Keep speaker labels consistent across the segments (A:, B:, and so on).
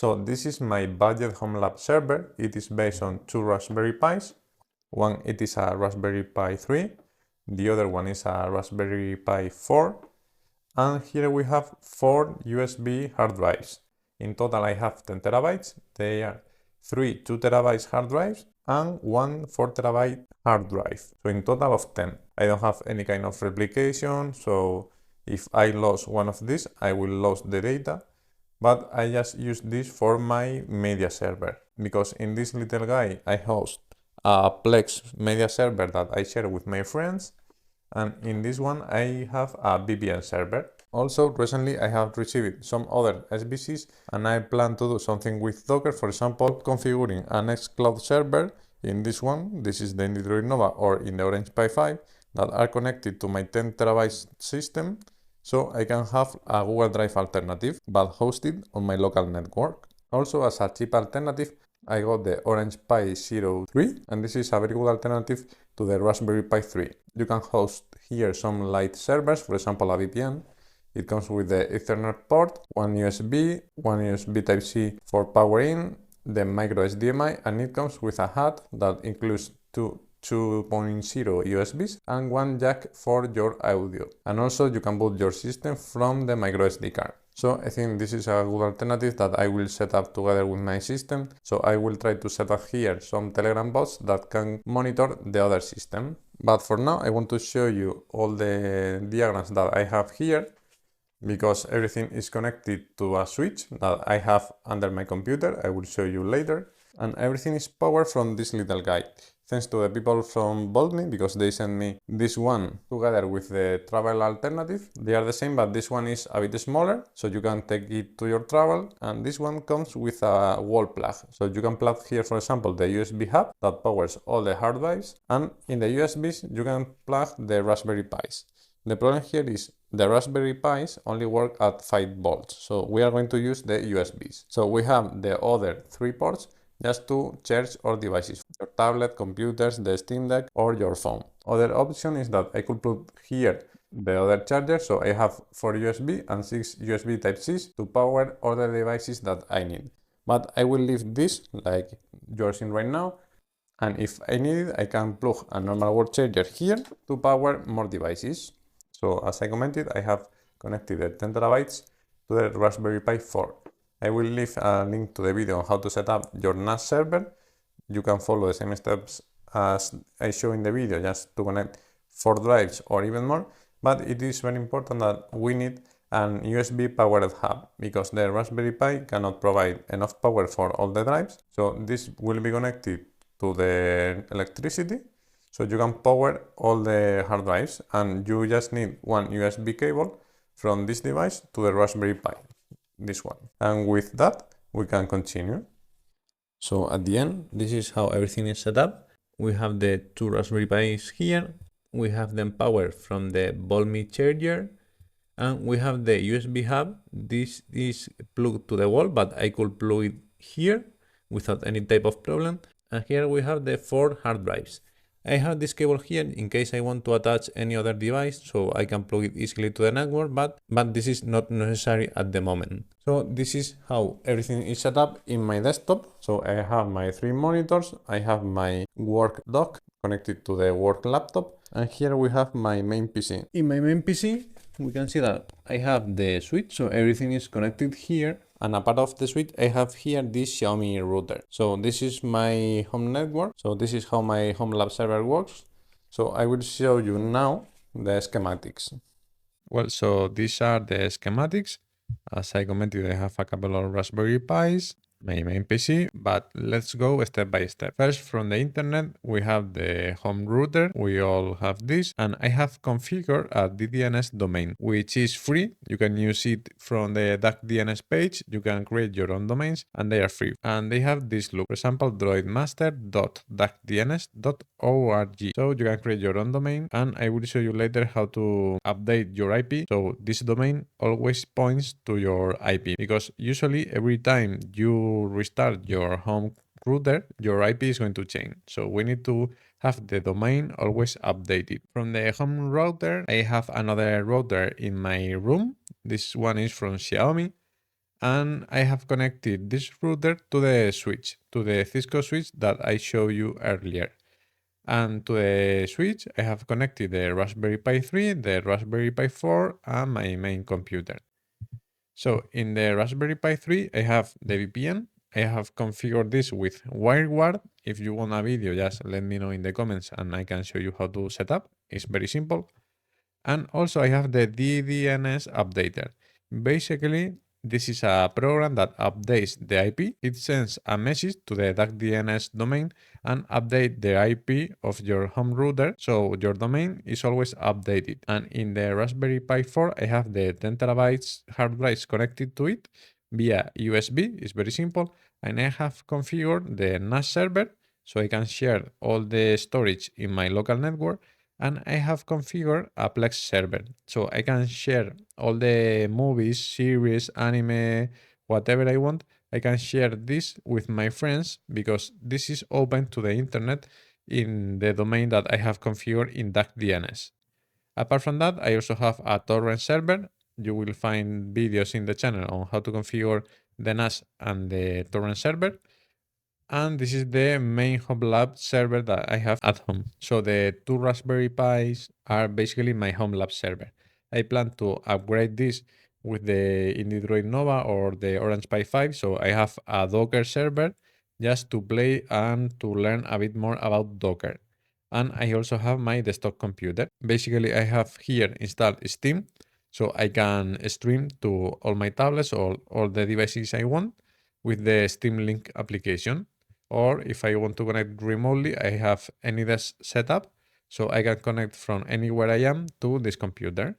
A: So this is my budget HomeLab server. It is based on two Raspberry Pis. One, it is a Raspberry Pi 3. The other one is a Raspberry Pi 4. And here we have 4 USB hard drives. In total I have 10 terabytes. They are 3 2 terabytes hard drives and 1 4 terabyte hard drive. So in total of 10. I don't have any kind of replication, so if I lose one of these, I will lose the data. But I just use this for my media server, because in this little guy I host a Plex media server that I share with my friends, and in this one I have a VPN server. Also, recently I have received some other SBCs and I plan to do something with Docker, for example, configuring a Nextcloud server in this one, this is the Indiedroid Nova, or in the Orange Pi 5, that are connected to my 10 terabytes system, so I can have a Google Drive alternative, but hosted on my local network. Also, as a cheap alternative, I got the Orange Pi 03, and this is a very good alternative to the Raspberry Pi 3. You can host here some light servers, for example a VPN. It comes with the Ethernet port, one USB Type-C for power in, the micro HDMI, and it comes with a HUD that includes two 2.0 USBs and one jack for your audio. And also you can boot your system from the micro SD card. So I think this is a good alternative that I will set up together with my system. So I will try to set up here some Telegram bots that can monitor the other system. But for now I want to show you all the diagrams that I have here, because everything is connected to a switch that I have under my computer. I will show you later. And everything is powered from this little guy. Thanks to the people from VOLTME, because they sent me this one together with the travel alternative. They are the same, but this one is a bit smaller, so you can take it to your travel. And this one comes with a wall plug. So you can plug here, for example, the USB hub that powers all the hard drives. And in the USBs, you can plug the Raspberry Pis. The problem here is the Raspberry Pis only work at 5 volts. So we are going to use the USBs. So we have the other 3 ports just to charge our devices, your tablet, computers, the Steam Deck, or your phone. Other option is that I could put here the other charger, so I have 4 USB and 6 USB Type-Cs to power all the devices that I need. But I will leave this like you're seeing right now, and if I need it, I can plug a normal wall charger here to power more devices. So as I commented, I have connected the 10 terabytes to the Raspberry Pi 4. I will leave a link to the video on how to set up your NAS server. You can follow the same steps as I show in the video, just to connect 4 drives or even more. But it is very important that we need an USB powered hub, because the Raspberry Pi cannot provide enough power for all the drives. So this will be connected to the electricity, so you can power all the hard drives, and you just need one USB cable from this device to the Raspberry Pi. This one, and with that we can continue. So at the end, this is how everything is set up. We have the 2 Raspberry Pis here, we have them powered from the VOLTME Charger, and we have the USB hub. This is plugged to the wall, but I could plug it here without any type of problem. And here we have the 4 hard drives. I have this cable here in case I want to attach any other device, so I can plug it easily to the network, but this is not necessary at the moment. So this is how everything is set up in my desktop. So I have my 3 monitors, I have my work dock connected to the work laptop, and here we have my main PC. In my main PC, we can see that I have the switch, so everything is connected here. And a part of the switch, I have here this Xiaomi router. So this is my home network. So this is how my HomeLab server works. So I will show you now the schematics. Well, so these are the schematics. As I commented, I have a couple of Raspberry Pis, my main PC, but let's go step by step. First, from the internet, we have the home router. We all have this, and I have configured a DDNS domain, which is free. You can use it from the DuckDNS page. You can create your own domains, and they are free. And they have this look, for example, droidmaster.duckdns.org. So you can create your own domain, and I will show you later how to update your IP. So this domain always points to your IP, because usually every time you restart your home router, your IP is going to change. So we need to have the domain always updated. From the home router, I have another router in my room. This one is from Xiaomi, and I have connected this router to the switch, to the Cisco switch that I showed you earlier. And to the switch, I have connected the Raspberry Pi 3, the Raspberry Pi 4, and my main computer. So in the Raspberry Pi 3, I have the VPN. I have configured this with WireGuard. If you want a video, just let me know in the comments and I can show you how to set up. It's very simple. And also I have the DDNS updater. Basically, this is a program that updates the IP. It sends a message to the DuckDNS domain and update the IP of your home router, so your domain is always updated. And in the Raspberry Pi 4, I have the 10 terabytes hard drives connected to it via USB. It's very simple. And I have configured the NAS server so I can share all the storage in my local network. And I have configured a Plex server, so I can share all the movies, series, anime, whatever I want. I can share this with my friends because this is open to the internet in the domain that I have configured in DuckDNS. Apart from that, I also have a torrent server. You will find videos in the channel on how to configure the NAS and the torrent server. And this is the main HomeLab server that I have at home. So the two Raspberry Pis are basically my HomeLab server. I plan to upgrade this with the Indiedroid Nova or the Orange Pi 5. So I have a Docker server just to play and to learn a bit more about Docker. And I also have my desktop computer. Basically, I have here installed Steam, so I can stream to all my tablets or all the devices I want with the Steam Link application. Or if I want to connect remotely, I have AnyDesk setup, so I can connect from anywhere I am to this computer.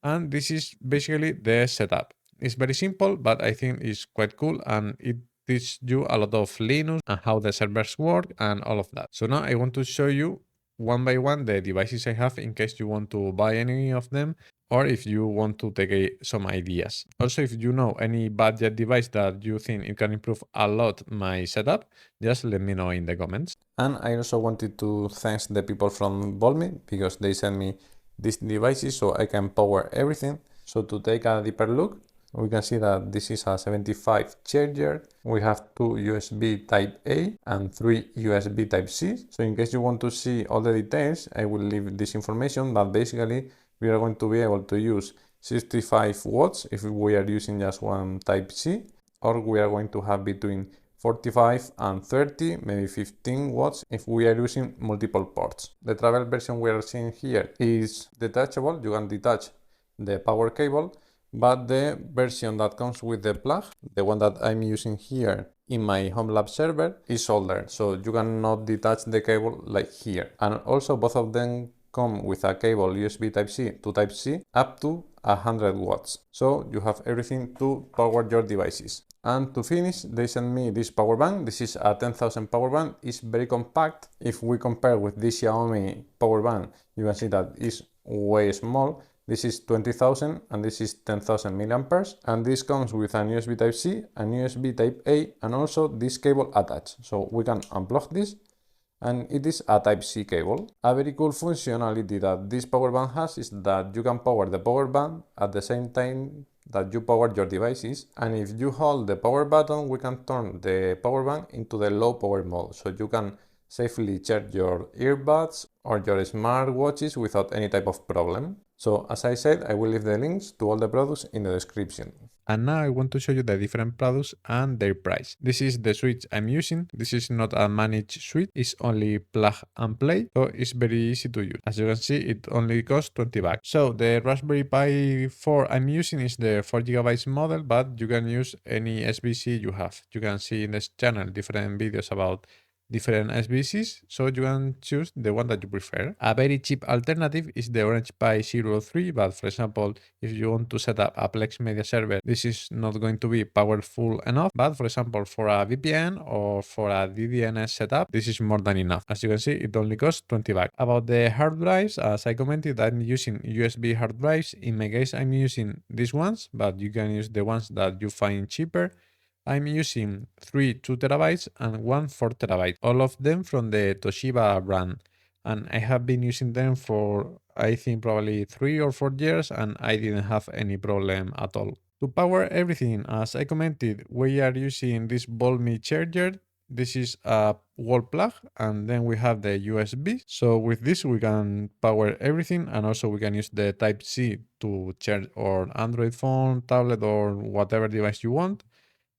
A: And this is basically the setup. It's very simple, but I think it's quite cool and it teaches you a lot of Linux and how the servers work and all of that. So now I want to show you one by one the devices I have in case you want to buy any of them or if you want to take some ideas. Also, if you know any budget device that you think it can improve a lot my setup, just let me know in the comments. And I also wanted to thank the people from VOLTME because they sent me these devices so I can power everything. So to take a deeper look, we can see that this is a 75 charger. We have two USB Type A and three USB Type C. So in case you want to see all the details, I will leave this information, but basically we are going to be able to use 65 watts if we are using just one Type C, or we are going to have between 45 and 30, maybe 15 watts if we are using multiple ports. The travel version we are seeing here is detachable. You can detach the power cable, but the version that comes with the plug, the one that I'm using here in my HomeLab server, is older, so you cannot detach the cable like here. And also both of them come with a cable USB Type-C to Type-C up to 100 watts. So you have everything to power your devices. And to finish, they sent me this power bank. This is a 10,000 power bank. It's very compact. If we compare with this Xiaomi power bank, you can see that it's way small. This is 20,000 and this is 10,000 milliamperes. And this comes with an USB Type-C, an USB Type-A, and also this cable attached. So we can unplug this, and it is a Type-C cable. A very cool functionality that this power bank has is that you can power the power bank at the same time that you power your devices, and if you hold the power button, we can turn the power bank into the low power mode, so you can safely charge your earbuds or your smart watches without any type of problem. So as I said, I will leave the links to all the products in the description. And now I want to show you the different products and their price. This is the switch I'm using. This is not a managed switch, it's only plug and play, so it's very easy to use. As you can see, it only costs 20 bucks. So the Raspberry Pi 4 I'm using is the 4GB model, but you can use any SBC you have. You can see in this channel different videos about different SBCs, so you can choose the one that you prefer. A very cheap alternative is the Orange Pi 03, but for example, if you want to set up a Plex media server, this is not going to be powerful enough, but for example, for a VPN or for a DDNS setup, this is more than enough. As you can see, it only costs 20 bucks. About the hard drives, as I commented, I'm using USB hard drives. In my case, I'm using these ones, but you can use the ones that you find cheaper. I'm using 3 2TB and 1 4TB, all of them from the Toshiba brand. And I have been using them for, I think, probably 3 or 4 years, and I didn't have any problem at all.
B: To power everything, as I commented, we are using this VOLTME Charger. This is a wall plug, and then we have the USB. So with this we can power everything, and also we can use the Type-C to charge our Android phone, tablet, or whatever device you want.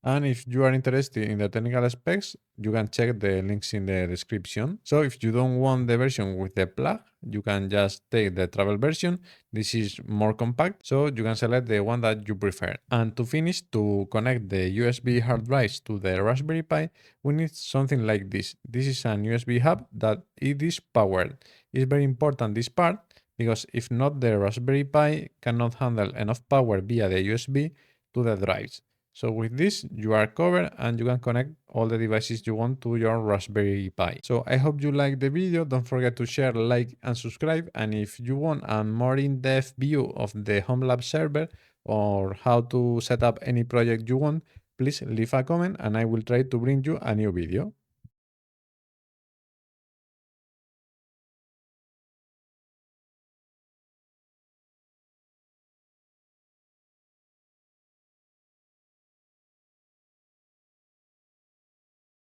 B: And if you are interested in the technical specs, you can check the links in the description. So if you don't want the version with the plug, you can just take the travel version. This is more compact, so you can select the one that you prefer. And to finish, to connect the USB hard drives to the Raspberry Pi, we need something like this. This is an USB hub that it is powered. It's very important, this part, because if not, the Raspberry Pi cannot handle enough power via the USB to the drives. So with this, you are covered and you can connect all the devices you want to your Raspberry Pi. So I hope you liked the video. Don't forget to share, like, and subscribe. And if you want a more in-depth view of the HomeLab server or how to set up any project you want, please leave a comment and I will try to bring you a new video.